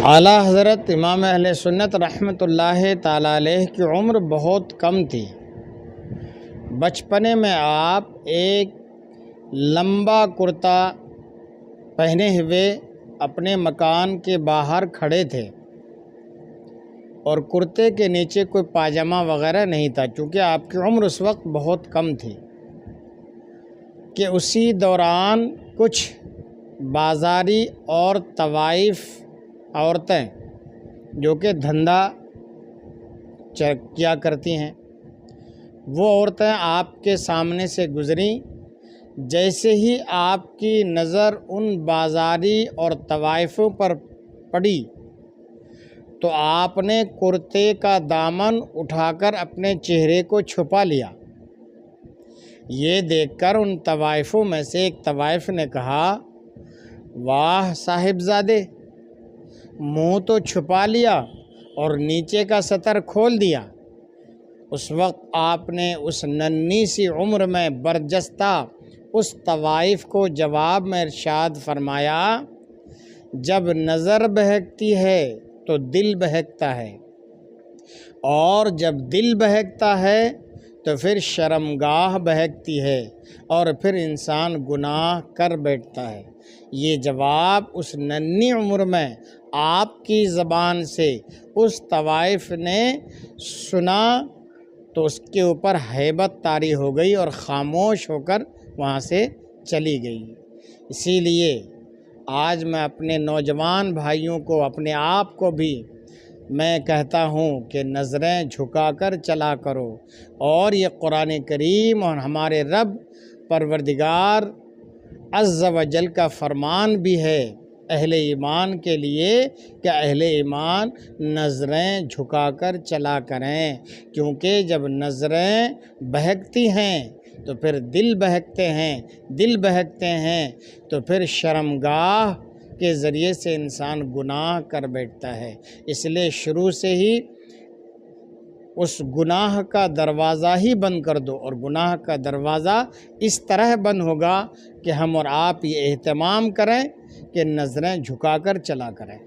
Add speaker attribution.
Speaker 1: اعلیٰ حضرت امام اہل سنت رحمۃ اللہ تعالیٰ علیہ کی عمر بہت کم تھی۔ بچپنے میں آپ ایک لمبا کرتا پہنے ہوئے اپنے مکان کے باہر کھڑے تھے اور کرتے کے نیچے کوئی پاجامہ وغیرہ نہیں تھا، چونکہ آپ کی عمر اس وقت بہت کم تھی کہ اسی دوران کچھ بازاری اور طوائف عورتیں جو کہ دھندا کیا کرتی ہیں، وہ عورتیں آپ کے سامنے سے گزریں۔ جیسے ہی آپ کی نظر ان بازاری اور طوائفوں پر پڑی تو آپ نے کرتے کا دامن اٹھا کر اپنے چہرے کو چھپا لیا۔ یہ دیکھ کر ان طوائفوں میں سے ایک طوائف نے کہا، واہ صاحبزادے، منہ تو چھپا لیا اور نیچے کا سطر کھول دیا۔ اس وقت آپ نے اس ننھی سی عمر میں برجستہ اس طوائف کو جواب میں ارشاد فرمایا، جب نظر بہکتی ہے تو دل بہکتا ہے، اور جب دل بہکتا ہے تو پھر شرمگاہ بہکتی ہے، اور پھر انسان گناہ کر بیٹھتا ہے۔ یہ جواب اس ننھی عمر میں آپ کی زبان سے اس طوائف نے سنا تو اس کے اوپر ہیبت طاری ہو گئی اور خاموش ہو کر وہاں سے چلی گئی۔ اسی لیے آج میں اپنے نوجوان بھائیوں کو، اپنے آپ کو بھی میں کہتا ہوں کہ نظریں جھکا کر چلا کرو، اور یہ قرآن کریم اور ہمارے رب پروردگار عز و جل کا فرمان بھی ہے اہل ایمان کے لیے کہ اہل ایمان نظریں جھکا کر چلا کریں، کیونکہ جب نظریں بہکتی ہیں تو پھر دل بہکتے ہیں، دل بہکتے ہیں تو پھر شرمگاہ کے ذریعے سے انسان گناہ کر بیٹھتا ہے۔ اس لیے شروع سے ہی اس گناہ کا دروازہ ہی بند کر دو، اور گناہ کا دروازہ اس طرح بند ہوگا کہ ہم اور آپ یہ اہتمام کریں کہ نظریں جھکا کر چلا کریں۔